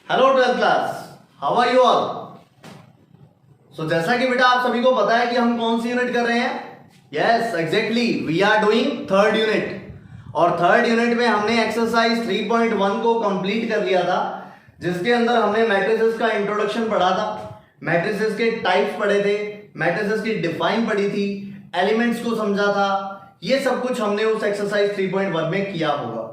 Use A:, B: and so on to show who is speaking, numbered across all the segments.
A: Hello 12th class, how are you all. So जैसा कि बेटा आप सभी को पता है कि हम कौन सी यूनिट कर रहे हैं। Yes exactly, we are doing third unit. और थर्ड यूनिट में हमने एक्सरसाइज 3.1 को कंप्लीट कर लिया था, जिसके अंदर हमने मैट्रिसेस का इंट्रोडक्शन पढ़ा था, मैट्रिसेस के टाइप्स पढ़े थे, मैट्रिसेस की डिफाइन पढ़ी थी, एलिमेंट्स को समझा था। ये सब कुछ हमने उस एक्सरसाइज 3.1 में किया होगा।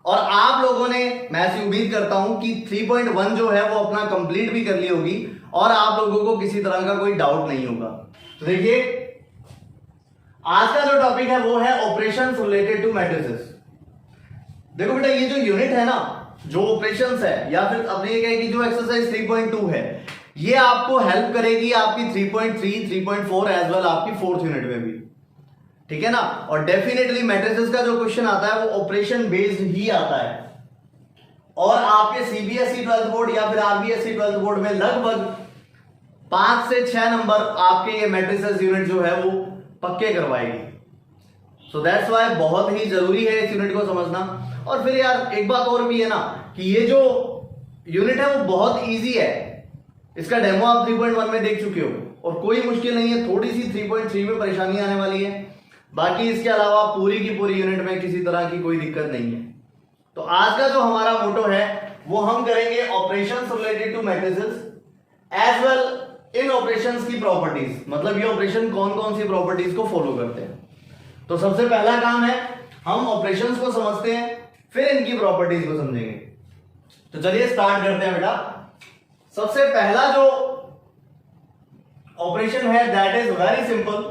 A: और आप लोगों ने, मैं ऐसी उम्मीद करता हूं कि 3.1 जो है वो अपना कंप्लीट भी कर ली होगी और आप लोगों को किसी तरह का कोई डाउट नहीं होगा। तो देखिए, आज का जो टॉपिक है वो है ऑपरेशंस रिलेटेड टू मैट्रिसेस। देखो बेटा, ये जो यूनिट है ना, जो ऑपरेशंस है, या फिर अपने ये कहें कि जो एक्सरसाइज 3.2 है, ये आपको हेल्प करेगी आपकी 3.3, 3.4 एज वेल आपकी फोर्थ यूनिट में भी, ठीक है ना। और डेफिनेटली मैट्रिसेस का जो क्वेश्चन आता है वो ऑपरेशन बेस्ड ही आता है। और आपके सीबीएसई 12th बोर्ड या फिर आरबीएसई 12th बोर्ड में लगभग 5 से 6 नंबर आपके ये मैट्रिसेस यूनिट जो है वो पक्के करवाएगी। सो दैट्स वाई बहुत ही जरूरी है इस यूनिट को समझना। और फिर यार एक बात और भी है ना कि ये जो यूनिट है वो बहुत ईजी है। इसका डेमो आप 3.1 में देख चुके हो और कोई मुश्किल नहीं है। थोड़ी सी 3.3 में परेशानी आने वाली है, बाकी इसके अलावा पूरी की पूरी यूनिट में किसी तरह की कोई दिक्कत नहीं है। तो आज का जो हमारा मोटो है वो हम करेंगे operations related to matrices as well इन ऑपरेशंस की प्रॉपर्टीज। मतलब ये ऑपरेशन कौन कौन सी प्रॉपर्टीज को फॉलो करते हैं। तो सबसे पहला काम है हम ऑपरेशंस को समझते हैं, फिर इनकी प्रॉपर्टीज को समझेंगे। तो चलिए स्टार्ट करते हैं बेटा। सबसे पहला जो ऑपरेशन है that is very simple,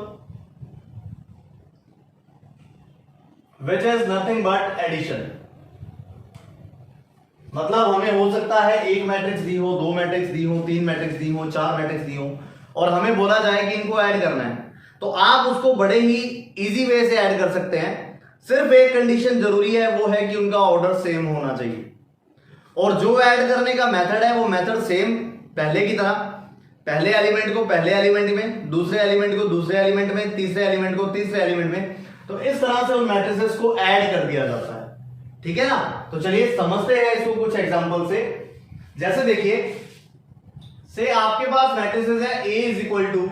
A: which is nothing but addition। मतलब हमें हो सकता है एक मैट्रिक्स दी हो, दो मैट्रिक्स दी हो, तीन मैट्रिक्स दी हो, चार मैट्रिक्स दी हो और हमें बोला जाए कि इनको ऐड करना है, तो आप उसको बड़े ही इजी वे से ऐड कर सकते हैं। सिर्फ एक कंडीशन जरूरी है, वो है कि उनका ऑर्डर सेम होना चाहिए। और जो ऐड करने का मेथड है वो मेथड सेम पहले की तरह, पहले एलिमेंट को पहले एलिमेंट में, दूसरे एलिमेंट को दूसरे एलिमेंट में, तीसरे एलिमेंट को तीसरे एलिमेंट में। तो इस तरह से उन मैट्रिसेस को ऐड कर दिया जाता है, ठीक है ना। तो चलिए समझते हैं इसको कुछ एग्जांपल से। जैसे देखिए, से आपके पास मैट्रिसेस है A इज इक्वल टू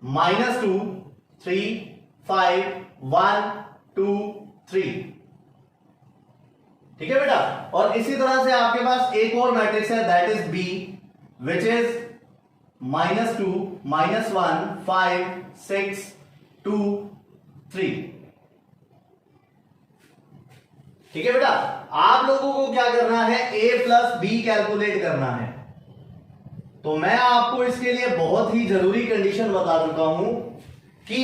A: -2 3 5 1 2 3, ठीक है बेटा। और इसी तरह से आपके पास एक और मैट्रिक्स है that is B which is -2 -1 5 6 2 3, ठीक है बेटा। आप लोगों को क्या करना है, A प्लस बी कैलकुलेट करना है। तो मैं आपको इसके लिए बहुत ही जरूरी कंडीशन बता चुका हूं कि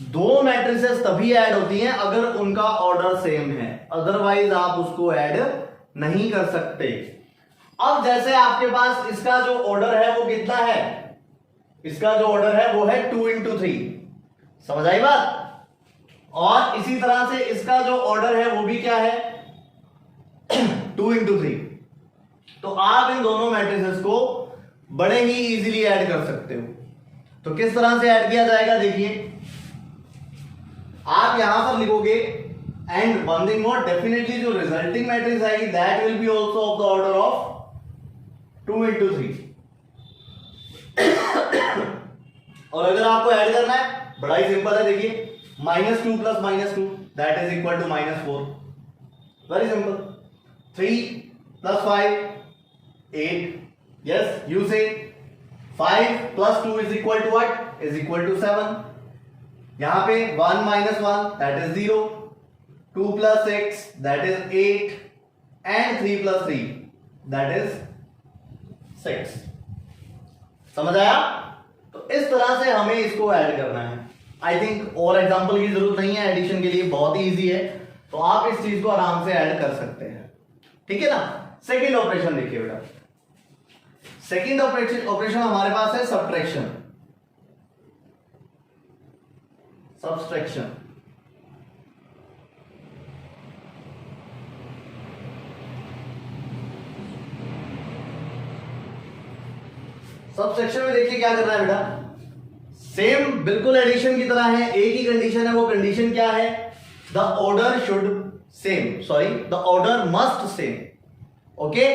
A: दो मैट्रिसेस तभी ऐड होती हैं अगर उनका ऑर्डर सेम है, अदरवाइज आप उसको ऐड नहीं कर सकते। अब जैसे आपके पास इसका जो ऑर्डर है वो कितना है, इसका जो ऑर्डर है वो है 2 into 3, समझ आई बात। और इसी तरह से इसका जो ऑर्डर है वो भी क्या है 2 into 3। तो आप इन दोनों मैट्रिसेस को बड़े ही इजीली ऐड कर सकते हो। तो किस तरह से ऐड किया जाएगा, देखिए आप यहां पर लिखोगे and one thing more, definitely जो रिजल्टिंग मैट्रिक्स आएगी that will be also of the order of 2 into 3। और अगर आपको ऐड करना है, बड़ा ही सिंपल है, देखिए -2 plus -2 that is equal to -4, very simple। 3 plus 5 8, yes you say 5 plus 2 is equal to what, is equal to 7। यहां पे 1 minus 1 that is 0, 2 plus 6 that is 8 and 3 plus 3 that is 6। समझ आया। तो इस तरह से हमें इसको ऐड करना है। आई थिंक और एग्जांपल की जरूरत नहीं है, एडिशन के लिए बहुत ही इजी है, तो आप इस चीज को आराम से ऐड कर सकते हैं, ठीक है ना। सेकंड ऑपरेशन देखिए बेटा, सेकंड ऑपरेशन हमारे पास है सब्ट्रैक्शन। सब्ट्रैक्शन सब्ट्रैक्शन में देखिए क्या करना है बेटा, सेम बिल्कुल एडिशन की तरह है। एक ही कंडीशन है, वो कंडीशन क्या है, the order should same, sorry the order must same, okay.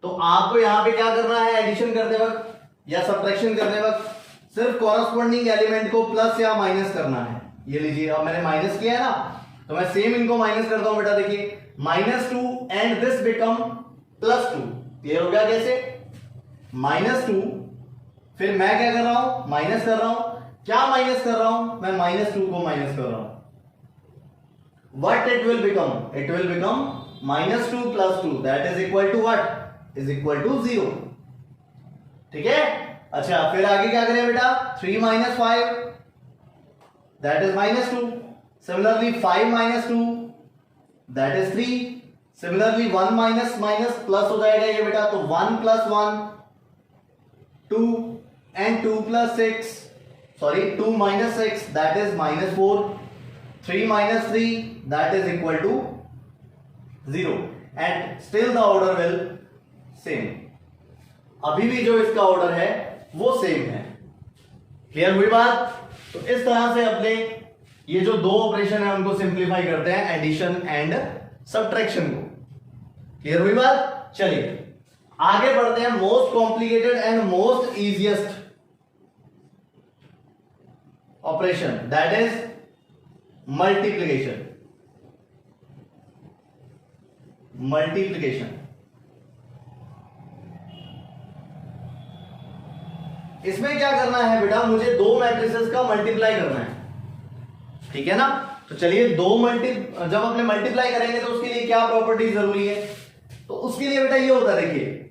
A: तो आपको यहां पे क्या करना है, एडिशन करते वक्त या सब्ट्रैक्शन करते वक्त सिर्फ कॉरस्पॉन्डिंग एलिमेंट को प्लस या माइनस करना है। ये लीजिए, अब मैंने माइनस किया है ना, तो मैं सेम इनको माइनस करता हूं बेटा। देखिए -2 एंड दिस बिकम +2। क्लियर हो गया कैसे? -2, फिर मैं क्या कर रहा हूं, माइनस कर रहा हूं। क्या माइनस कर रहा हूं मैं? -2 को माइनस कर रहा हूं। What it will become? It will become -2 + 2 that is equal to what? Is equal to 0। ठीक है। अच्छा, फिर आगे क्या करें बेटा? 3 - 5 that is -2। Similarly 5 - 2 that is 3। Similarly 1 minus minus plus हो जाएगा ये बेटा, तो 1 + 1 2 and 2 + 6 sorry 2 - 6 that is -4। 3 - 3 that is equal to 0 and still the order will same। अभी भी जो इसका ऑर्डर है वो सेम है। क्लियर हुई बात? तो इस तरह से अपने ये जो दो ऑपरेशन है उनको सिंप्लीफाई करते हैं, एडिशन एंड सब्ट्रैक्शन को। क्लियर हुई बात? चलिए आगे बढ़ते हैं। Most complicated and most easiest operation that is multiplication. Multiplication इसमें क्या करना है बेटा? मुझे दो मैट्रिसेस का मल्टीप्लाई करना है। ठीक है ना? तो चलिए जब अपने मल्टीप्लाई करेंगे तो उसके लिए क्या प्रॉपर्टी जरूरी है? तो उसके लिए बेटा ये होता है, देखिए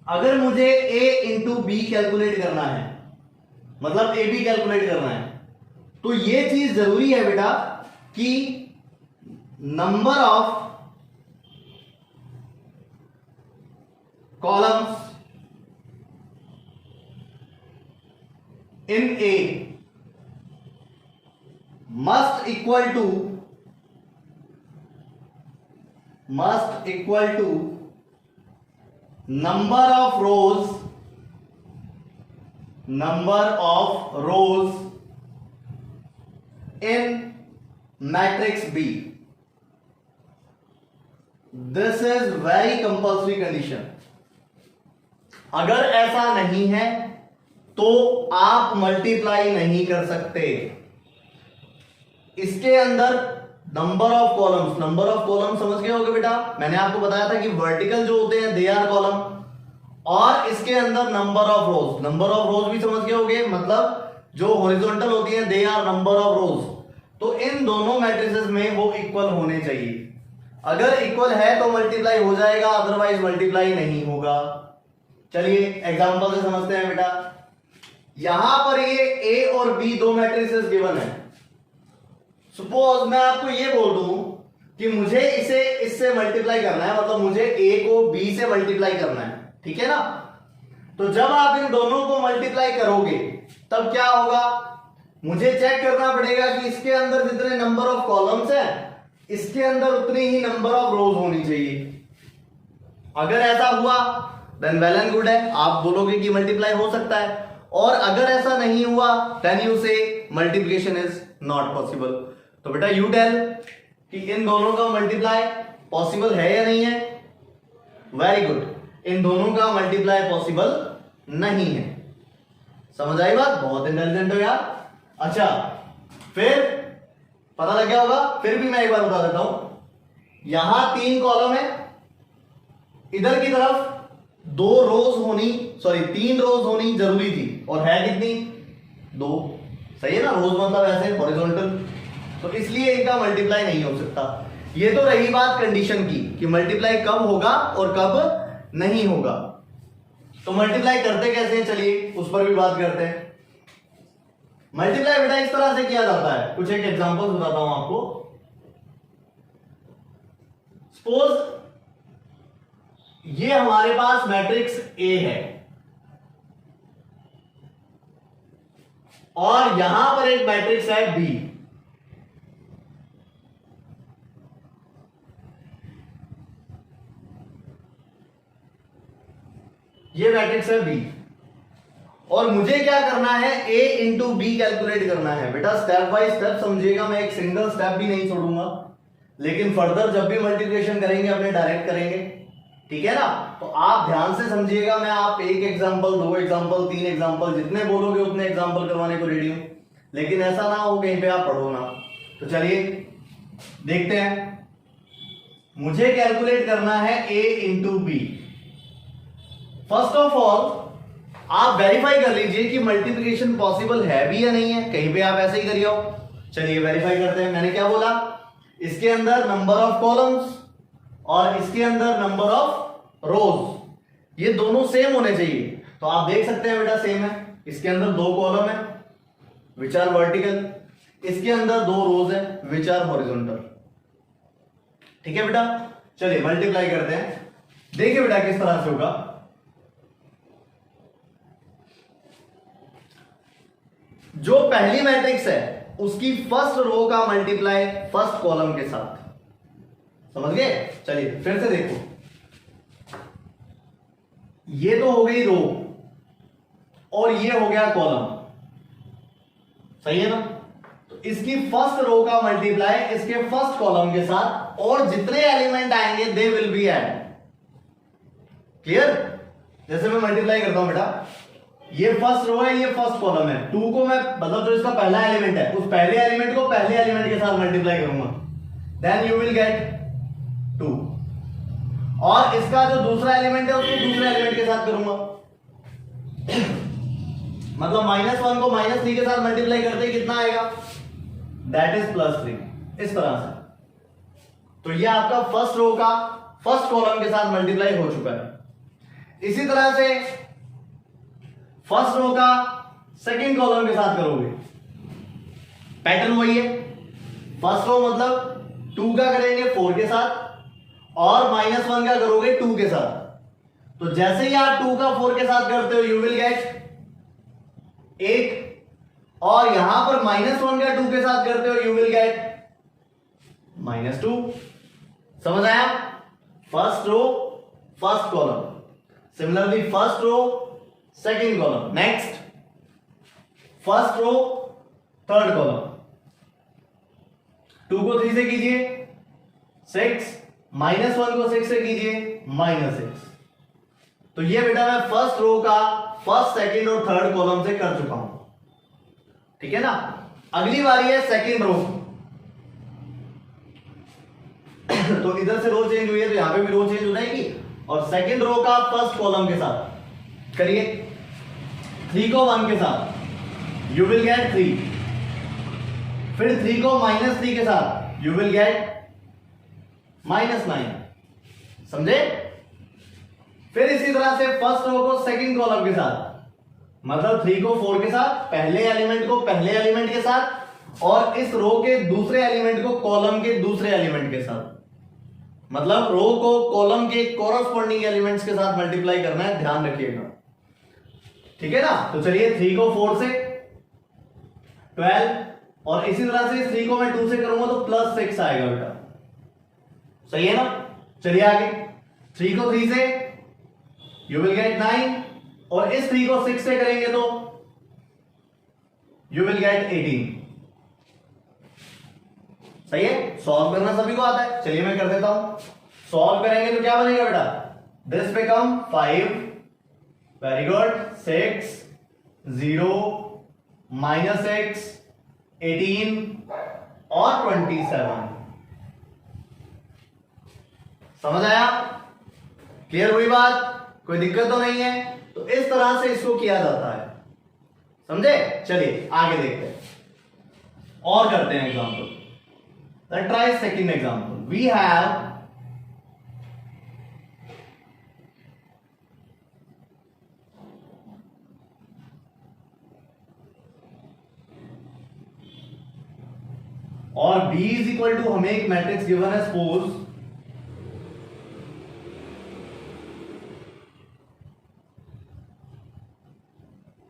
A: अगर मुझे a इंटू बी कैलकुलेट करना है, मतलब ए बी कैलकुलेट करना है, तो ये चीज जरूरी है बेटा कि number of columns in A must equal to number of rows in matrix B। This is very compulsory condition। अगर ऐसा नहीं है तो आप मल्टीप्लाई नहीं कर सकते। इसके अंदर नंबर ऑफ कॉलम्स समझ गए होगे बेटा? मैंने आपको बताया था कि वर्टिकल जो होते हैं दे आर कॉलम, और इसके अंदर नंबर ऑफ रोज भी समझ गए होगे, मतलब जो हॉरिजॉन्टल होती हैं they are number of rows. तो इन दोनों मैट्रिसेस में वो इक्वल होने चाहिए। अगर इक्वल है तो मल्टीप्लाई हो जाएगा, अदरवाइज मल्टीप्लाई नहीं होगा। चलिए एग्जांपल से समझते हैं बेटा। यहां पर ये A और B दो मैट्रिसेस गिवन है। सपोज मैं आपको ये बोल दूं कि मुझे इसे इससे मल्टीप्लाई करना है, मतलब मुझे A को B से मल्टीप्लाई करना है। ठीक है ना? तो जब आप इन दोनों को मल्टीप्लाई करोगे तब क्या होगा? मुझे चेक करना पड़ेगा कि इसके अंदर जितने नंबर ऑफ कॉलम्स हैं इसके अंदर उतनी ही नंबर ऑफ रोज होनी चाहिए। अगर ऐसा हुआ देन वेल एंड गुड है, आप बोलोगे कि मल्टीप्लाई हो सकता है। और अगर ऐसा नहीं हुआ देन यू से मल्टीप्लिकेशन इज नॉट पॉसिबल। तो बेटा यू टेल कि इन दोनों का मल्टीप्लाई पॉसिबल है या नहीं है? वेरी गुड, इन दोनों का मल्टीप्लाई पॉसिबल नहीं है। समझ आई बात? बहुत इंटेलिजेंट हो यार। अच्छा, फिर पता लग गया होगा। फिर भी मैं एक बार बता देता हूं। यहां 3 कॉलम है, इधर की तरफ 3 रोज होनी जरूरी थी, और है कितनी? 2। सही है ना? रोज मतलब ऐसे हॉरिजॉन्टल, तो इसलिए इनका मल्टीप्लाई नहीं हो सकता। ये तो रही बात कंडीशन की कि मल्टीप्लाई कब होगा और कब नहीं होगा। तो मल्टीप्लाई करते कैसे हैं, चलिए उस पर भी बात करते हैं। मल्टीप्लाई बेटा इस तरह से किया जाता है, कुछ एक एग्जांपल बताता हूं आपको। सपोज ये हमारे पास मैट्रिक्स A है और यहां पर एक मैट्रिक्स है B। ये मैट्रिक्स है B और मुझे क्या करना है? A इंटू बी कैलकुलेट करना है। बेटा स्टेप बाय स्टेप समझिएगा, मैं एक सिंगल स्टेप भी नहीं छोड़ूंगा, लेकिन फर्दर जब भी मल्टीप्लिकेशन करेंगे अपने डायरेक्ट करेंगे। ठीक है ना। तो आप ध्यान से समझिएगा, मैं आप एक एग्जांपल, दो एग्जांपल, तीन एग्जांपल जितने बोलोगे उतने एग्जांपल करवाने को रेडी हूं, लेकिन ऐसा ना हो कहीं पे आप पढ़ो ना। तो चलिए देखते हैं। मुझे कैलकुलेट करना है a into B. First of all आप वेरीफाई कर लीजिए कि मल्टीप्लिकेशन पॉसिबल है भी या नहीं है, कहीं पे आप ऐसे ही करिए। चलिए वेरीफाई करते हैं। मैंने क्या बोला, इसके अंदर नंबर ऑफ कॉलम्स और इसके अंदर नंबर ऑफ रोज, ये दोनों सेम होने चाहिए। तो आप देख सकते हैं बेटा सेम है। इसके अंदर दो कॉलम है विच आर वर्टिकल, इसके अंदर दो रोज है विच आर हॉरिजॉन्टल। ठीक है बेटा, चलिए मल्टीप्लाई करते हैं। देखिए बेटा किस तरह से होगा। जो पहली मैट्रिक्स है उसकी फर्स्ट रो का मल्टीप्लाई फर्स्ट कॉलम के साथ, समझ गए। चलिए फिर से देखो, ये तो हो गई रो और ये हो गया कॉलम, सही है ना। तो इसकी फर्स्ट रो का मल्टीप्लाई इसके फर्स्ट कॉलम के साथ, और जितने एलिमेंट आएंगे they will be add. Clear. जैसे मैं मल्टीप्लाई करता हूं बेटा, ये फर्स्ट रो है, ये फर्स्ट कॉलम है। 2 को मैं, मतलब जो इसका पहला एलिमेंट है उस पहले एलिमेंट को पहले एलिमेंट के साथ मल्टीप्लाई करूंगा, देन यू विल गेट 2। और इसका जो दूसरा एलिमेंट है उसको दूसरे एलिमेंट के साथ करूंगा, मतलब -1 को -3 के साथ मल्टीप्लाई करते ही कितना आएगा, दैट इज +3। इस तरह से। तो ये आपका फर्स्ट रो का फर्स्ट कॉलम के साथ मल्टीप्लाई हो चुका है। इसी तरह से फर्स्ट रो का सेकंड कॉलम के साथ करोगे, पैटर्न वही है। फर्स्ट रो मतलब 2 का करेंगे 4 के साथ, और -1 का करोगे 2 के साथ। तो जैसे ही आप 2 का 4 के साथ करते हो यू विल गेट 8, और यहां पर -1 का 2 के साथ करते हो यू विल गेट -2। समझ आया। First row first column, similarly first row second column. Next first row third column, 2 को 3 से कीजिए 6, -1 को 6 से कीजिए -6। तो ये बेटा मैं फर्स्ट रो का फर्स्ट सेकंड और थर्ड कॉलम से कर चुका हूं, ठीक है ना। अगली बारी है सेकंड रो। तो इधर से रो चेंज हुई है तो यहां पे भी रो चेंज हो जाएगी, और सेकंड रो का फर्स्ट कॉलम के साथ करिए। 3 को 1 के साथ यू विल गेट 3, फिर 3 को -3 के साथ यू विल गेट -9। समझे। फिर इसी तरह से फर्स्ट रो को सेकंड कॉलम के साथ, मतलब 3 को 4 के साथ, पहले एलिमेंट को पहले एलिमेंट के साथ, और इस रो के दूसरे एलिमेंट को कॉलम के दूसरे एलिमेंट के साथ, मतलब रो को कॉलम के कॉरस्पॉन्डिंग एलिमेंट्स के साथ मल्टीप्लाई करना है, ध्यान रखिएगा, ठीक है ना। तो चलिए 3 को 4 से 12, और इसी तरह से 3 को मैं 2 से करूंगा तो +6 आएगा बेटा, सही है ना। चलिए आगे, 3 को 3 से यू विल गेट 9, और इस 3 को 6 से करेंगे तो यू विल गेट 18। सही है। सॉल्व करना सभी को आता है, चलिए मैं कर देता हूं। सॉल्व करेंगे तो क्या बनेगा बेटा, दिस बिकम 5, वेरी गुड, 6, 0, -6, 18 और 27। समझ आया, क्लियर हुई बात, कोई दिक्कत तो नहीं है। तो इस तरह से इसको किया जाता है, समझे। चलिए आगे देखते हैं और करते हैं example. Let's try second example. We have और B इज इक्वल टू, हमें एक मैट्रिक्स गिवन है, सपोज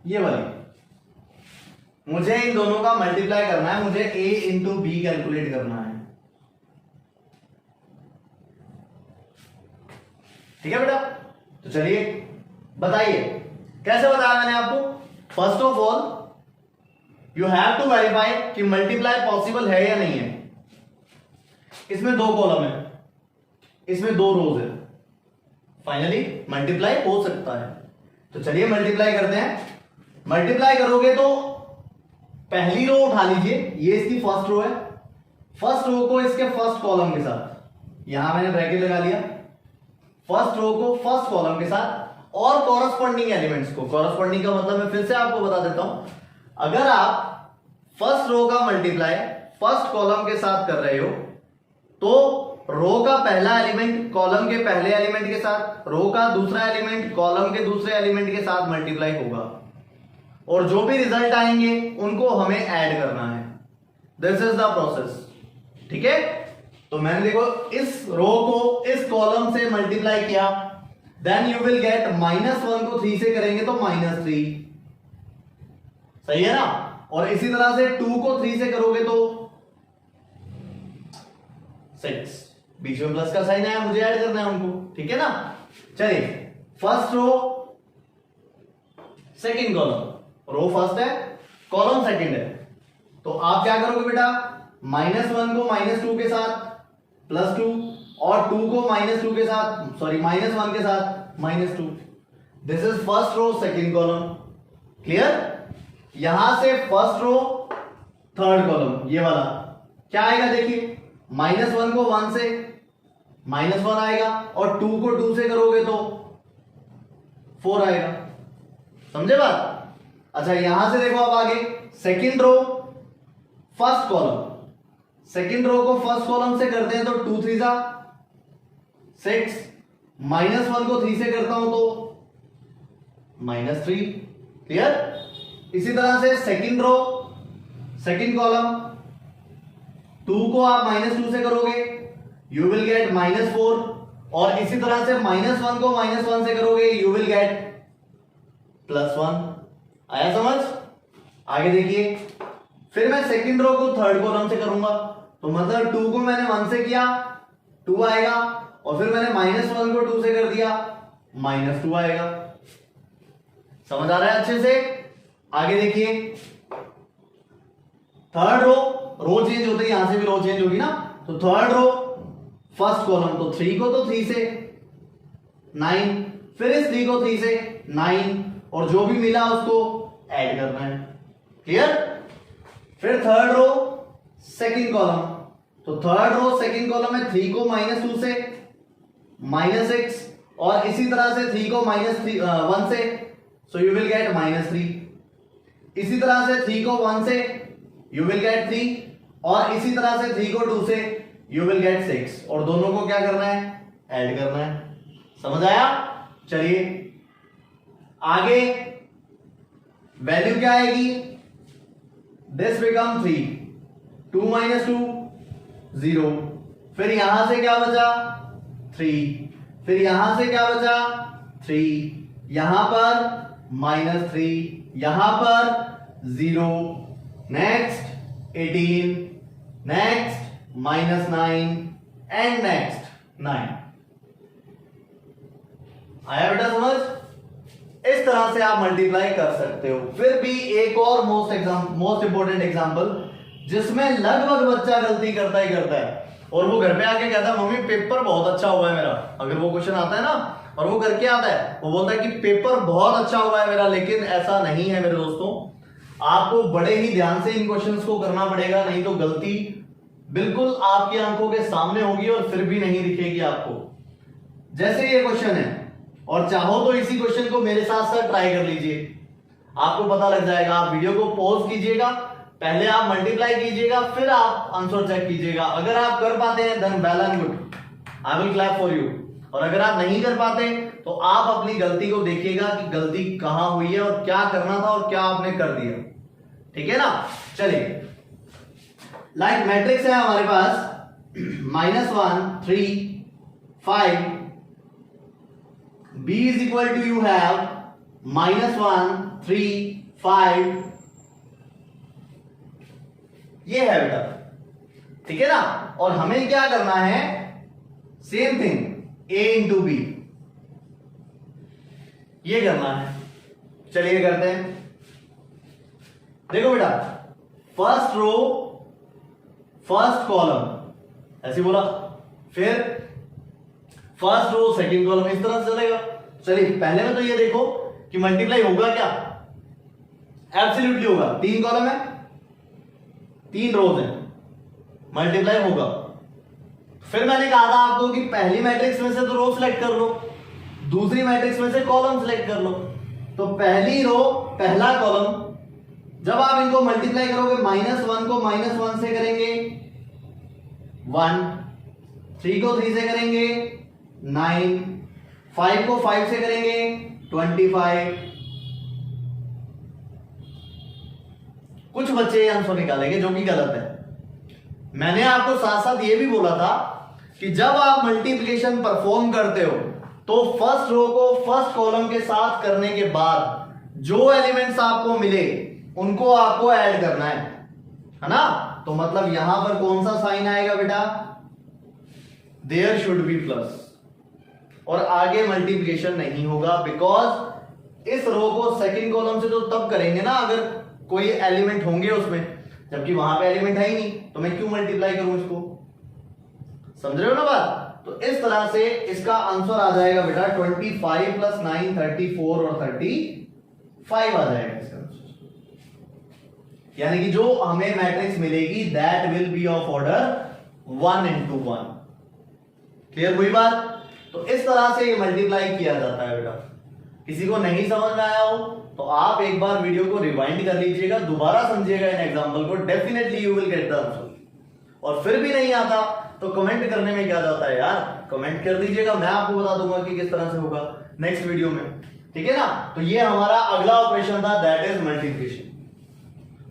A: ये वाली। मुझे इन दोनों का मल्टीप्लाई करना है, मुझे A इंटू बी कैलकुलेट करना है, ठीक है बेटा। तो चलिए बताइए कैसे बताया मैंने आपको। First of all you have to verify कि मल्टीप्लाई पॉसिबल है या नहीं है। इसमें 2 कॉलम है, इसमें 2 रोज है। फाइनली मल्टीप्लाई हो सकता है। तो चलिए मल्टीप्लाई करते हैं। मल्टीप्लाई करोगे तो पहली रो उठा लीजिए, ये इसकी फर्स्ट रो है, फर्स्ट रो को इसके फर्स्ट कॉलम के साथ, यहां मैंने ब्रैकेट लगा लिया, फर्स्ट रो को फर्स्ट कॉलम के साथ और कॉरस्पॉन्डिंग एलिमेंट्स को, कॉरस्पॉन्डिंग का मतलब मैं फिर से आपको बता देता हूं, अगर आप फर्स्ट रो का मल्टीप्लाई फर्स्ट कॉलम के साथ कर रहे हो तो रो का पहला एलिमेंट कॉलम के पहले एलिमेंट के साथ, रो का दूसरा एलिमेंट कॉलम के दूसरे एलिमेंट के साथ मल्टीप्लाई होगा और जो भी रिजल्ट आएंगे उनको हमें ऐड करना है। This is the process. ठीक है, तो मैंने देखो इस रो को इस कॉलम से मल्टीप्लाई किया, देन यू विल गेट -1 को 3 से करेंगे तो -3, सही है ना। और इसी तरह से 2 को 3 से करोगे तो 6, बीच में प्लस का साइन आया, मुझे ऐड करना है उनको, ठीक है ना। चलिए first row second column, row first है कॉलम सेकंड है, तो आप क्या करोगे बेटा, -1 को -2 के साथ +2 और 2 को -2 के साथ, सॉरी -1 के साथ -2। This is first row second column, clear. यहां से फर्स्ट रो थर्ड कॉलम, ये वाला क्या आएगा देखिए, -1 को 1 से -1 आएगा और 2 को 2 से करोगे तो 4 आएगा, समझे बात। अच्छा यहां से देखो अब आगे second row first column, second row को फर्स्ट कॉलम से करते हैं तो 2 3 6, -1 को 3 से करता हूं तो -3, क्लियर। इसी तरह से सेकंड रो सेकंड कॉलम, 2 को आप -2 से करोगे यू विल गेट -4 और इसी तरह से -1 को -1 से करोगे यू विल गेट +1। आया समझ। आगे देखिए, फिर मैं सेकंड रो को थर्ड कॉलम से करूंगा तो मतलब 2 को मैंने 1 से किया 2 आएगा और फिर मैंने -1 को 2 से कर दिया -2 आएगा, समझ आ रहा है अच्छे से। आगे देखिए थर्ड रो चेंज होते, यहां से भी रो चेंज होगी ना, तो थर्ड रो फर्स्ट कॉलम, तो 3 को तो 3 से 9, फिर इस 3 को 3 से 9 और जो भी मिला उसको ऐड करना है, क्लियर। फिर थर्ड रो सेकंड कॉलम, तो थर्ड रो सेकंड कॉलम में 3 को -2 से -6 और इसी तरह से 3 को -1 से, सो यू विल गेट -3। इसी तरह से 3 को 1 से यू विल गेट 3 और इसी तरह से 3 को 2 से यू विल गेट 6 और दोनों को क्या करना है, ऐड करना है, समझ आया। चलिए आगे वैल्यू क्या आएगी, दिस बिकम 3, 2 - 2 0, फिर यहां से क्या बचा 3, फिर यहां से क्या बचा 3, यहां पर -3, यहां पर 0, नेक्स्ट 18, नेक्स्ट -9 एंड नेक्स्ट 9। आया बेटा समझ। इस तरह से आप मल्टीप्लाई कर सकते हो। फिर भी एक और मोस्ट इंपोर्टेंट एग्जांपल जिसमें लगभग बच्चा गलती करता ही करता है और वो घर पे आके कहता है मम्मी पेपर बहुत अच्छा हुआ है मेरा, अगर वो क्वेश्चन आता है ना और वो करके आता है, वो बोलता है कि पेपर बहुत अच्छा हुआ है मेरा, लेकिन ऐसा नहीं है मेरे दोस्तों। आपको बड़े ही ध्यान से इन क्वेश्चंस को करना पड़ेगा, नहीं तो गलती बिल्कुल आपकी आंखों के सामने होगी और फिर भी नहीं दिखेगी आपको। जैसे ये क्वेश्चन है और चाहो तो इसी क्वेश्चन को मेरे साथ साथ ट्राई कर लीजिए, आपको पता लग जाएगा। आप वीडियो को पॉज कीजिएगा, पहले आप मल्टीप्लाई कीजिएगा, फिर आप आंसर चेक कीजिएगा। अगर आप कर पाते हैं then well and good, I will clap for you. और अगर आप नहीं कर पाते तो आप अपनी गलती को देखिएगा कि गलती कहां हुई है और क्या करना था और क्या आपने कर दिया, ठीक है ना। चलिए लाइक मैट्रिक्स है हमारे पास -1 3 5, B is equal to you have -1 3 5, ये है बेटा, ठीक है ना। और हमें क्या करना है, same thing A into B, ये करना है। चलिए करते हैं। देखो बेटा फर्स्ट रो फर्स्ट कॉलम ऐसे बोला, फिर फर्स्ट रो सेकंड कॉलम, इस तरह से चलेगा। चलिए पहले में तो ये देखो कि मल्टीप्लाई होगा क्या, एब्सोल्युटली होगा। 3 कॉलम है, 3 रोज है, मल्टीप्लाई होगा। फिर मैंने कहा था आपको कि पहली मैट्रिक्स में से तो रो सिलेक्ट कर लो, दूसरी मैट्रिक्स में से कॉलम सिलेक्ट कर लो। तो पहली रो पहला कॉलम, जब आप इनको मल्टीप्लाई करोगे -1 को -1 से करेंगे 1, 3 को 3 से करेंगे 9, 5 को 5 से करेंगे 25। कुछ बच्चे आंसर निकालेंगे जो कि गलत है। मैंने आपको साथ साथ ये भी बोला था कि जब आप मल्टीप्लिकेशन परफॉर्म करते हो तो फर्स्ट रो को फर्स्ट कॉलम के साथ करने के बाद जो एलिमेंट्स आपको मिले उनको आपको ऐड करना है ना। तो मतलब यहां पर कौन सा साइन आएगा बेटा, देयर शुड बी प्लस, और आगे मल्टीप्लिकेशन नहीं होगा, बिकॉज इस रो को सेकंड कॉलम से तो तब करेंगे ना अगर कोई एलिमेंट होंगे उसमें, जबकि वहां पे एलिमेंट है ही नहीं, तो मैं क्यों मल्टीप्लाई करूं इसको, समझ रहे हो ना बात। तो इस तरह से इसका आंसर आ जाएगा बेटा 25 + 9 34 और 35 आ जाएगा इसका आंसर। यानी कि जो हमें मैट्रिक्स मिलेगी that will be of order 1 × 1। Clear हुई बात। तो इस तरह से ये मल्टीप्लाई किया जाता है बेटा। किसी को नहीं समझ में आया हो तो आप एक बार वीडियो को रिवाइंड कर लीजिएगा, दोबारा समझिएगा इन एग्जांपल को, definitely you will get the answer. और फिर भी नहीं आता तो कमेंट करने में क्या जाता है यार, कमेंट कर दीजिएगा, मैं आपको बता दूंगा कि किस तरह से होगा नेक्स्ट वीडियो में, ठीक है ना। तो ये हमारा अगला ऑपरेशन था, दैट इज मल्टीप्लिकेशन।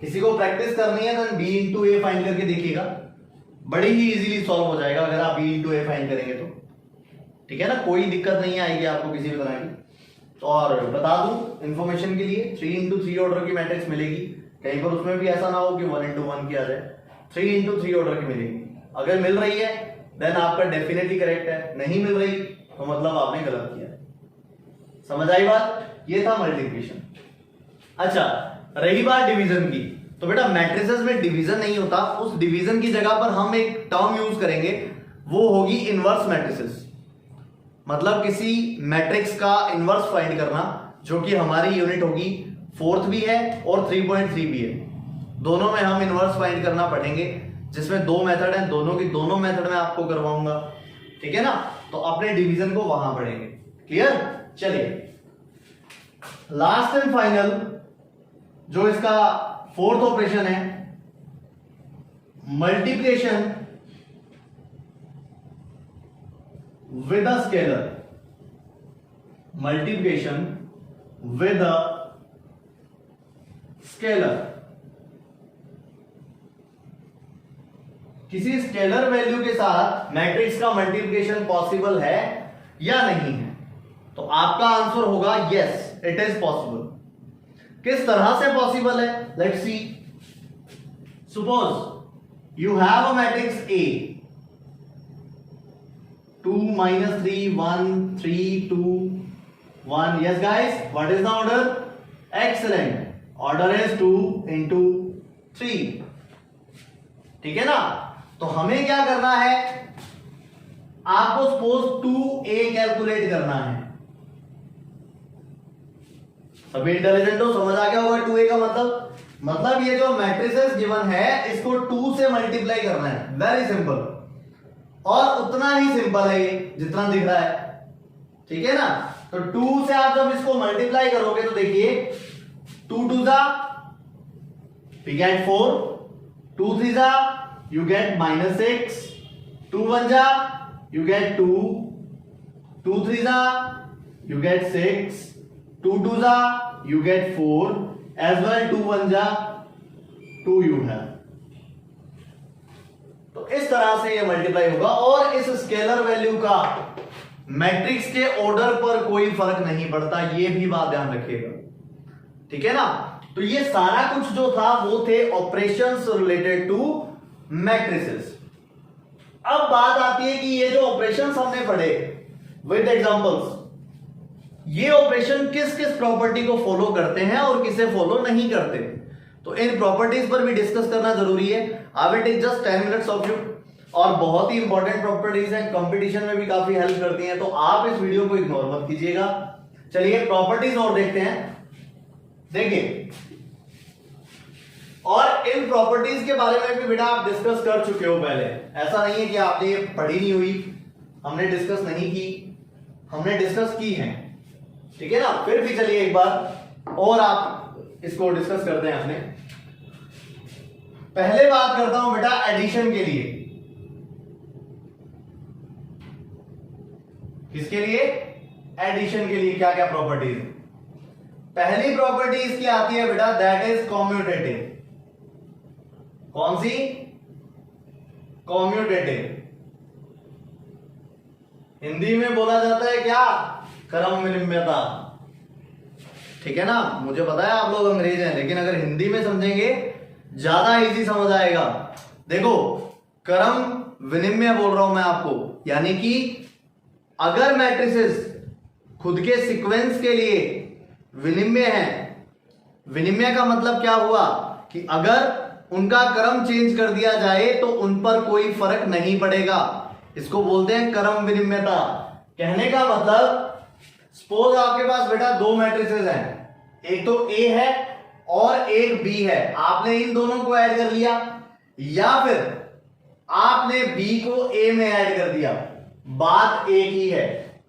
A: किसी को प्रैक्टिस करनी है तो b × a फाइंड करके देखिएगा, बड़ी ही इजीली सॉल्व हो जाएगा अगर आप b × a फाइंड करेंगे तो, ठीक है ना, कोई दिक्कत नहीं आएगी आपको किसी भी तरह की। और बता दूं इंफॉर्मेशन के लिए 3 × 3 ऑर्डर की मैट्रिक्स मिलेगी, कहीं पर उसमें भी ऐसा ना हो कि 1 × 1 किया जाए, 3 × 3 ऑर्डर की मिलेगी। अगर मिल रही है देन आपका डेफिनेटली करेक्ट है, नहीं मिल रही तो मतलब आपने गलत किया है। समझ आई बात। ये था मल्टीप्लिकेशन। अच्छा, रही बात डिवीजन की, तो बेटा मैट्रिसेस में डिवीजन नहीं होता, उस डिवीजन की जगह पर हम एक टर्म यूज करेंगे, वो होगी इनवर्स मैट्रिसेस। मतलब किसी मैट्रिक्स का इनवर्स फाइंड करना, जो कि हमारी यूनिट होगी 4th भी है और 3.3 भी है, दोनों में हम इनवर्स फाइंड करना पढ़ेंगे, जिसमें 2 मेथड हैं, दोनों मेथड में आपको करवाऊंगा, ठीक है ना। तो अपने डिवीजन को वहां पढ़ेंगे। क्लियर। चलिए लास्ट एंड फाइनल जो इसका 4th ऑपरेशन है, multiplication with a scalar, multiplication with a scalar। किसी स्केलर वैल्यू के साथ मैट्रिक्स का मल्टीप्लिकेशन पॉसिबल है या नहीं है, तो आपका आंसर होगा यस इट इज पॉसिबल। किस तरह से पॉसिबल है, let's see. Suppose you have a matrix A 2 - 3 1 3 2 1। yes guys, what is the order? excellent, order is 2 × 3, ठीक है ना। तो हमें क्या करना है, आपको सपोज 2a कैलकुलेट करना है। सभी इंटेलिजेंट हो, समझ आ गया होगा 2a का मतलब ये जो मैट्रिसेस गिवन है इसको 2 से मल्टीप्लाई करना है, वेरी सिंपल, और उतना ही सिंपल है ये जितना दिख रहा है, ठीक है ना। तो 2 से आप जब इसको मल्टीप्लाई करोगे तो देखिए 2 × 2 we get 4, 2 × 3 you get -6, 2 × 1 you get 2, 2 × 3 you get 6, 2 × 2 you get 4, as well 2 × 1 2 you have। तो इस तरह से ये मल्टीप्लाई होगा, और इस स्केलर वैल्यू का मैट्रिक्स के ऑर्डर पर कोई फर्क नहीं पड़ता, ये भी बात ध्यान रखिएगा, ठीक है ना। तो ये सारा कुछ जो था वो थे ऑपरेशंस रिलेटेड टू मैट्रिसेस। अब बात आती है कि ये जो ऑपरेशंस हमने पढ़े विद एग्जांपल्स, ये ऑपरेशन किस किस प्रॉपर्टी को फॉलो करते हैं और किसे फॉलो नहीं करते, तो इन प्रॉपर्टीज पर भी डिस्कस करना जरूरी है। I will take just 10 minutes of you. और बहुत ही इंपॉर्टेंट प्रॉपर्टीज हैं, कंपटीशन में भी काफी हेल्प करती हैं, तो आप इस वीडियो को इग्नोर मत कीजिएगा। चलिए प्रॉपर्टीज और देखते हैं। देखिए, और इन प्रॉपर्टीज के बारे में भी बेटा आप डिस्कस कर चुके हो पहले, ऐसा नहीं है कि आपने ये पढ़ी नहीं हुई, हमने डिस्कस नहीं की, हमने डिस्कस की है, ठीक है ना। फिर भी चलिए एक बार और आप इसको डिस्कस करते हैं अपने। पहले बात करता हूं बेटा एडिशन के लिए। किसके लिए? एडिशन के लिए क्या क्या प्रॉपर्टीज? पहली प्रॉपर्टी इसकी आती है बेटा, दैट इज कॉम्यूटेटिव। कौन सी? कॉम्यूटेटिव। हिंदी में बोला जाता है क्या? क्रम विनिम्यता, ठीक है ना। मुझे पता है आप लोग अंग्रेज हैं, लेकिन अगर हिंदी में समझेंगे ज्यादा इजी समझ आएगा। देखो, क्रम विनिम्य बोल रहा हूं मैं आपको, यानी कि अगर मैट्रिसेस खुद के सीक्वेंस के लिए विनिम्य हैं, विनिम्य का मतलब क्या हुआ कि अगर उनका क्रम चेंज कर दिया जाए तो उन पर कोई फर्क नहीं पड़ेगा, इसको बोलते हैं क्रम विनिम्यता। कहने का मतलब, सपोज आपके पास बेटा दो मैट्रिसेस हैं, एक तो ए है और एक बी है, आपने इन दोनों को ऐड कर लिया, या फिर आपने बी को ए में ऐड कर दिया, बात एक ही है,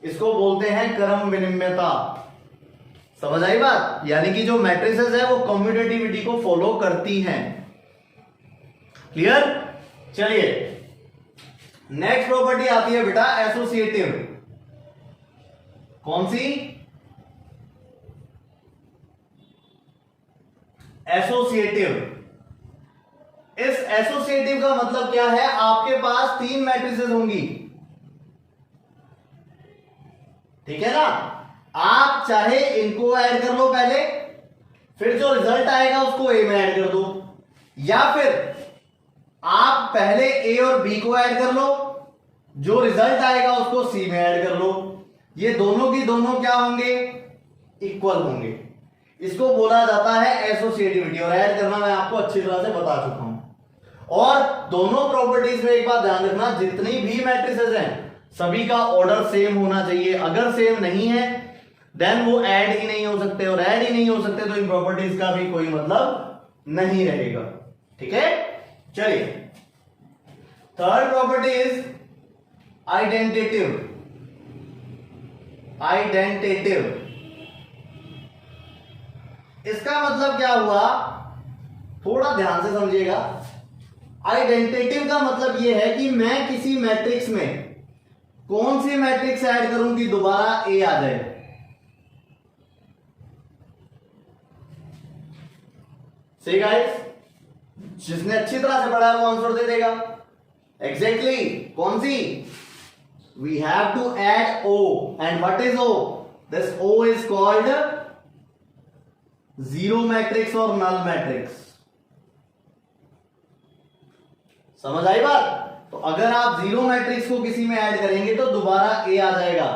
A: इसको बोलते हैं क्रम विनिम्यता। समझ आई बात? यानी कि जो मैट्रिसेस है वो कम्यूटेटिविटी को फॉलो करती हैं। क्लियर? चलिए नेक्स्ट प्रॉपर्टी आती है बेटा एसोसिएटिव। कौन सी? एसोसिएटिव। इस एसोसिएटिव का मतलब क्या है? आपके पास तीन मैट्रिसेस होंगी, ठीक है ना। आप चाहे इनको ऐड कर लो पहले, फिर जो रिजल्ट आएगा उसको ए में ऐड कर दो, या फिर आप पहले ए और बी को ऐड कर लो, जो रिजल्ट आएगा उसको सी में ऐड कर लो। ये दोनों की दोनों क्या होंगे? इक्वल होंगे। इसको बोला जाता है एसोसिएटिविटी, और ऐड करना मैं आपको अच्छी तरह से बता चुका हूं। और दोनों प्रॉपर्टीज में एक बात ध्यान रखना, जितनी भी मैट्रिसेस हैं सभी का ऑर्डर सेम होना चाहिए। अगर सेम नहीं है देन वो ऐड ही नहीं हो सकते, और ऐड ही नहीं हो सकते तो इन प्रॉपर्टीज का भी कोई मतलब नहीं रहेगा, ठीक है। चलिए थर्ड प्रॉपर्टी इज आइडेंटिटिव। आइडेंटिटिव, इसका मतलब क्या हुआ? थोड़ा ध्यान से समझिएगा। आइडेंटिटिव का मतलब यह है कि मैं किसी मैट्रिक्स में कौन सी मैट्रिक्स ऐड करूं कि दोबारा ए आ जाए। सही गाइस? जिसने अच्छी तरह से पढ़ा है वो आंसर दे देगा। एग्जैक्टली कौन सी? We have to add O, and what is O? This O is called zero matrix और नल मैट्रिक्स। समझ आई बात? तो अगर आप जीरो मैट्रिक्स को किसी में ऐड करेंगे तो दोबारा ए आ जाएगा।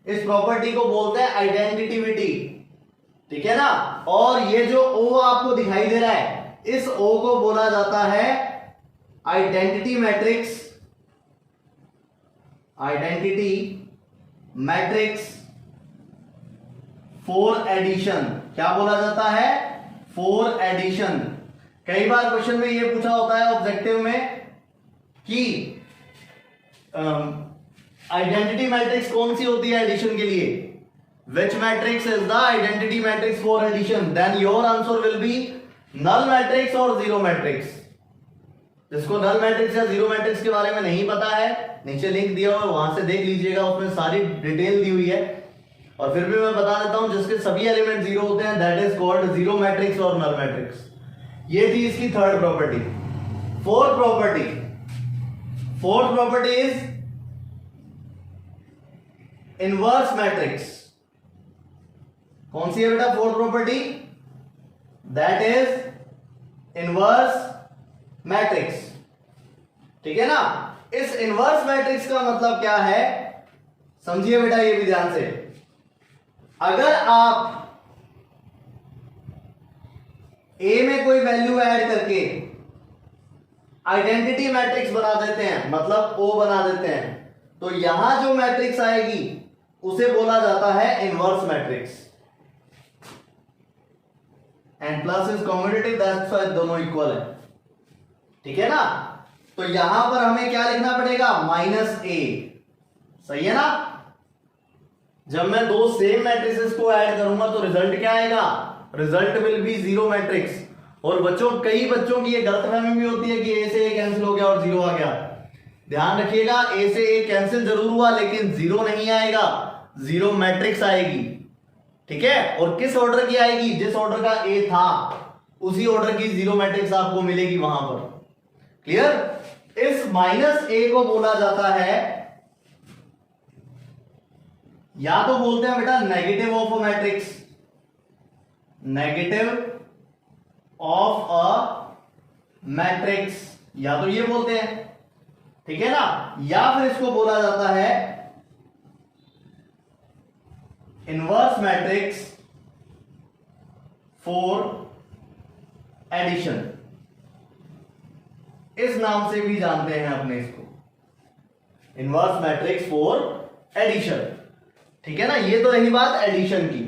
A: इस प्रॉपर्टी को बोलते हैं आइडेंटिटिविटी, ठीक है ना। और ये जो ओ आपको दिखाई दे रहा है, इस ओ को बोला जाता है identity matrix. Identity matrix for addition. क्या बोला जाता है? For addition. कई बार क्वेश्चन में ये पूछा होता है ऑब्जेक्टिव में कि आइडेंटिटी मैट्रिक्स कौन सी होती है एडिशन के लिए? Which matrix is the identity matrix for addition? Then your answer will be null matrix or zero matrix. जिसको null matrix या zero matrix के बारे में नहीं पता है, नीचे लिंक दिया हुआ है, वहां से देख लीजिएगा, उसमें सारी डिटेल दी हुई है। और फिर भी मैं बता देता हूं, जिसके सभी एलिमेंट जीरो होते हैं that is called zero matrix और नल मैट्रिक्स। ये थी इसकी third property. Fourth property is inverse matrix. कौन सी है बेटा fourth property? That is inverse matrix, ठीक है ना। इस इनवर्स मैट्रिक्स का मतलब क्या है समझिए बेटा, ये भी ध्यान से। अगर आप ए में कोई वैल्यू ऐड करके आइडेंटिटी मैट्रिक्स बना देते हैं, मतलब ओ बना देते हैं, तो यहां जो मैट्रिक्स आएगी उसे बोला जाता है inverse matrix. And plus is commutative, that's why दोनों इक्वल है, ठीक है ना। तो यहां पर हमें क्या लिखना पड़ेगा, -a, सही है ना। जब मैं दो सेम मैट्रिसेस को ऐड करूंगा तो रिजल्ट क्या आएगा, result will be zero matrix. और बच्चों, कई बच्चों की ये गलतफहमी भी होती है कि ए से ए कैंसिल हो गया और जीरो आ गया। ध्यान रखिएगा, ए से ए कैंसिल जरूर हुआ लेकिन जीरो नहीं आएगा, जीरो मैट्रिक्स आएगी, ठीक है। और किस ऑर्डर की आएगी, जिस ऑर्डर का ए था उसी ऑर्डर की जीरो मैट्रिक्स आपको मिलेगी वहां पर। क्लियर। इस -a को बोला जाता है, या तो बोलते हैं बेटा negative of a matrix, negative of a matrix, या तो ये बोलते हैं, ठीक है ना। या फिर इसको बोला जाता है इनवर्स मैट्रिक्स फॉर एडिशन, इस नाम से भी जानते हैं अपने इसको, इनवर्स मैट्रिक्स फॉर एडिशन, ठीक है ना। ये तो रही बात एडिशन की।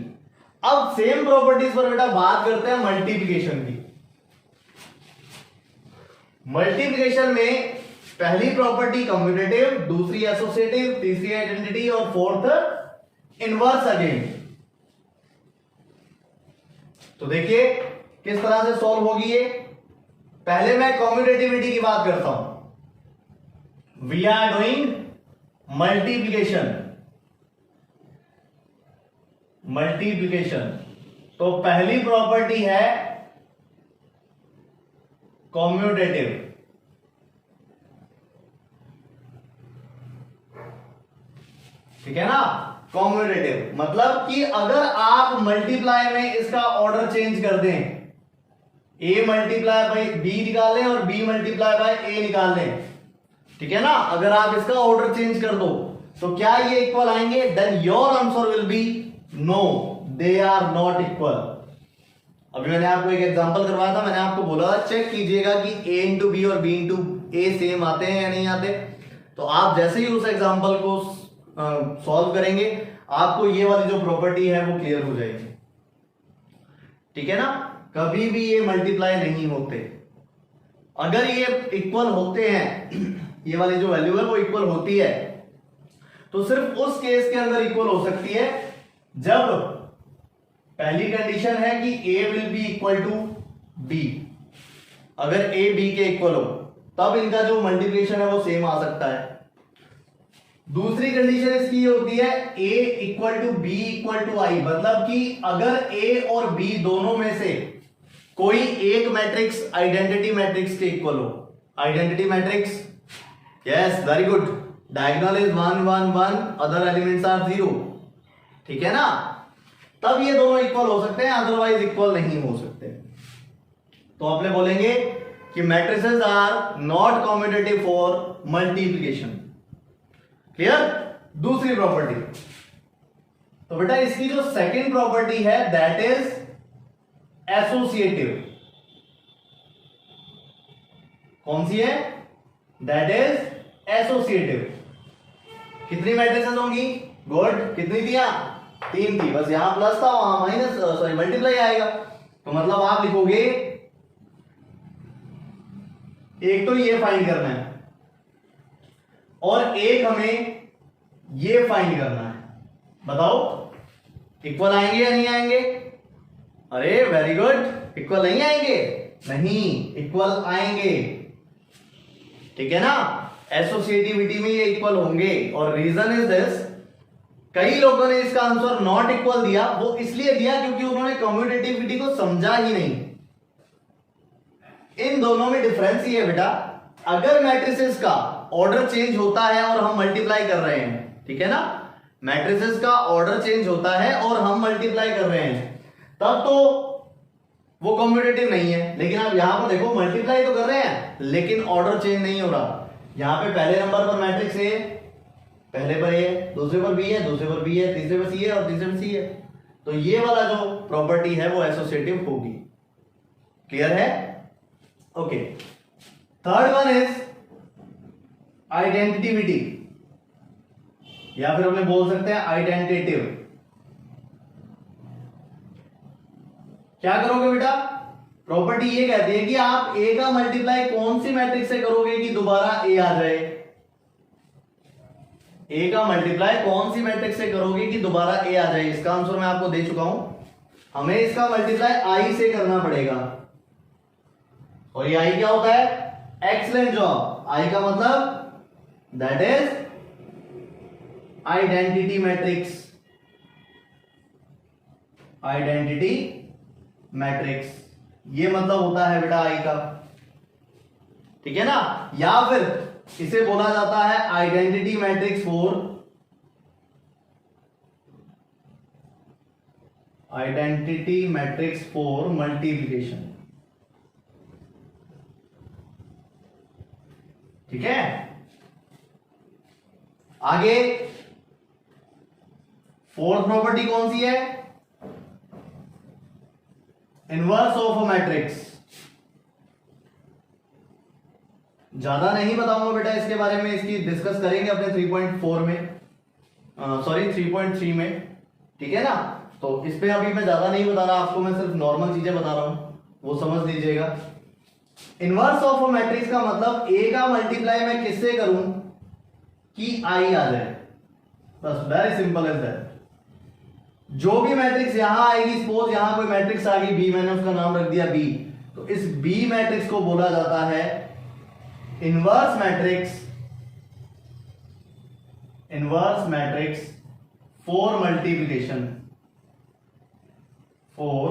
A: अब सेम प्रॉपर्टीज पर बेटा बात करते हैं मल्टीप्लिकेशन की। मल्टीप्लिकेशन में पहली प्रॉपर्टी कम्यूटेटिव, दूसरी एसोसिएटिव, तीसरी आइडेंटिटी और फोर्थ इनवर्स अगेन। तो देखिए किस तरह से सॉल्व होगी ये। पहले मैं कम्यूटेटिविटी की बात करता हूं। We are doing multiplication, multiplication, तो पहली प्रॉपर्टी है कम्यूटेटिव, ठीक है ना। कम्यूटेटिव मतलब कि अगर आप मल्टीप्लाई में इसका ऑर्डर चेंज कर दें, a मल्टीप्लाई बाई b निकाल लें और b मल्टीप्लाई बाई a निकाल लें, ठीक है ना। अगर आप इसका ऑर्डर चेंज कर दो तो क्या ये इक्वल आएंगे, then your answer will be no, they are not equal. अभी मैंने आपको एक एग्जांपल करवाया था, मैंने आपको बोला चेक कीजिएगा कि a इंटू बी और b इंटू ए सेम आते हैं या नहीं आते। तो आप जैसे ही उस एग्जांपल को सॉल्व करेंगे आपको ये वाली जो प्रॉपर्टी है वो क्लियर हो जाएगी, ठीक है ना। कभी भी ये मल्टीप्लाई नहीं होते। अगर ये इक्वल होते हैं, ये वाली जो वैल्यू है वो इक्वल होती है, तो सिर्फ उस केस के अंदर इक्वल हो सकती है जब पहली कंडीशन है कि a will be equal to b। अगर a b के इक्वल हो तब इनका जो मल्टीप्लिकेशन है वो सेम आ सकता है। दूसरी कंडीशन इसकी ये होती है a equal to b equal to i, मतलब कि अगर a और b दोनों में से कोई एक मैट्रिक्स आइडेंटिटी मैट्रिक्स के इक्वल हो। Identity matrix, yes very good, diagonal is 1 1 1, other elements are 0, ठीक है ना। तब ये दोनों इक्वल हो सकते हैं, अदरवाइज इक्वल नहीं हो सकते। तो अपने बोलेंगे कि matrices are not commutative for multiplication. Clear. दूसरी प्रॉपर्टी, तो बेटा इसकी जो सेकंड प्रॉपर्टी है दैट इज एसोसिएटिव। कौन सी है, दैट इज एसोसिएटिव। कितनी मैट्रिसेस होंगी, गुड, कितनी दिया, 3 थी, बस यहां प्लस था वहां माइनस, सॉरी मल्टीप्लाई आएगा। तो मतलब आप लिखोगे, एक तो ये फाइंड करना है और एक हमें ये फाइंड करना है। बताओ इक्वल आएंगे या नहीं आएंगे। अरे वेरी गुड, इक्वल नहीं आएंगे, नहीं इक्वल आएंगे, ठीक है ना। एसोसिएटिविटी में ये इक्वल होंगे और रीजन इज दिस, कई लोगों ने इसका आंसर नॉट इक्वल दिया, वो इसलिए दिया क्योंकि उन्होंने कम्यूटेटिविटी को समझा ही नहीं। इन दोनों में डिफरेंस ये है बेटा, अगर मैट्रिसेस का ऑर्डर चेंज होता है और हम मल्टीप्लाई कर रहे हैं, ठीक है ना, मैट्रिसेस का ऑर्डर चेंज होता है और हम मल्टीप्लाई कर रहे हैं, तब तो वो कम्यूटेटिव नहीं है। लेकिन आप यहां पर देखो मल्टीप्लाई तो कर रहे हैं लेकिन ऑर्डर चेंज नहीं हो रहा। यहां पे पहले नंबर पर मैट्रिक्स ए, पहले पर ए, दूसरे पर बी है, दूसरे पर बी है, तीसरे पर सी है और तीसरे पर सी है। तो ये वाला जो प्रॉपर्टी है वो एसोसिएटिव होगी। क्लियर है, ओके। थर्ड वन इज आइडेंटिटिविटी, या फिर अपने बोल सकते हैं आइडेंटिटिव। क्या करोगे बेटा, प्रॉपर्टी ये कहती है कि आप ए का मल्टीप्लाई कौन सी मैट्रिक्स से करोगे कि दोबारा ए आ जाए। ए का मल्टीप्लाई कौन सी मैट्रिक्स से करोगे कि दोबारा ए आ जाए। इसका आंसर मैं आपको दे चुका हूं, हमें इसका मल्टीप्लाई आई से करना पड़ेगा। और ये आई क्या होता है, एक्सीलेंट जॉब। आई का मतलब that is identity matrix, identity matrix, ये मतलब होता है बेटा आई का, ठीक है ना। या फिर इसे बोला जाता है identity matrix for, identity matrix for multiplication, ठीक है। आगे फोर्थ प्रॉपर्टी कौन सी है, इनवर्स ऑफ अ मैट्रिक्स। ज्यादा नहीं बताऊंगा बेटा इसके बारे में, इसकी डिस्कस करेंगे अपने 3.4 में, सॉरी 3.3 में, ठीक है ना। तो इस पे अभी मैं ज्यादा नहीं बता रहा आपको, मैं सिर्फ नॉर्मल चीजें बता रहा हूं, वो समझ लीजिएगा। इनवर्स ऑफ अ मैट्रिक्स का मतलब ए का मल्टीप्लाई मैं किससे करूं कि आई आ जाए, बस वेरी सिंपल एज दैट। जो भी मैट्रिक्स यहां आएगी, सपोज यहां कोई मैट्रिक्स आ गई बी, मैंने उसका नाम रख दिया बी, तो इस बी मैट्रिक्स को बोला जाता है inverse matrix, inverse matrix for multiplication, for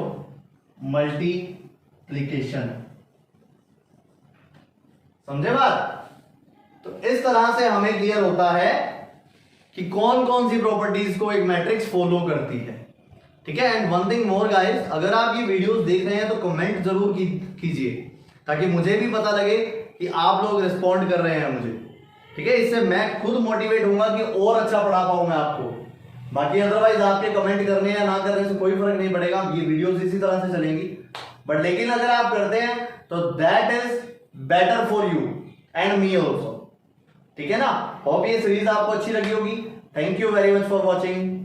A: multiplication, समझे बात। तो इस तरह से हमें क्लियर होता है कि कौन कौन सी प्रॉपर्टीज को एक मैट्रिक्स फॉलो करती है, ठीक है। And one thing more guys, अगर आप ये वीडियोस देख रहे हैं तो कमेंट जरूर कीजिए, ताकि मुझे भी पता लगे कि आप लोग रिस्पॉन्ड कर रहे हैं मुझे, ठीक है। इससे मैं खुद मोटिवेट होऊंगा कि और अच्छा पढ़ा पाऊंगा आपको। बाकी अदरवाइज आपके कमेंट करने या ना करने से कोई फर्क नहीं पड़ेगा, ये वीडियोस इसी तरह से चलेंगी। बट लेकिन अगर आप करते हैं तो that is better for you and me also, ठीक है ना। होप ये सीरीज आपको अच्छी लगी होगी। Thank you very much for watching.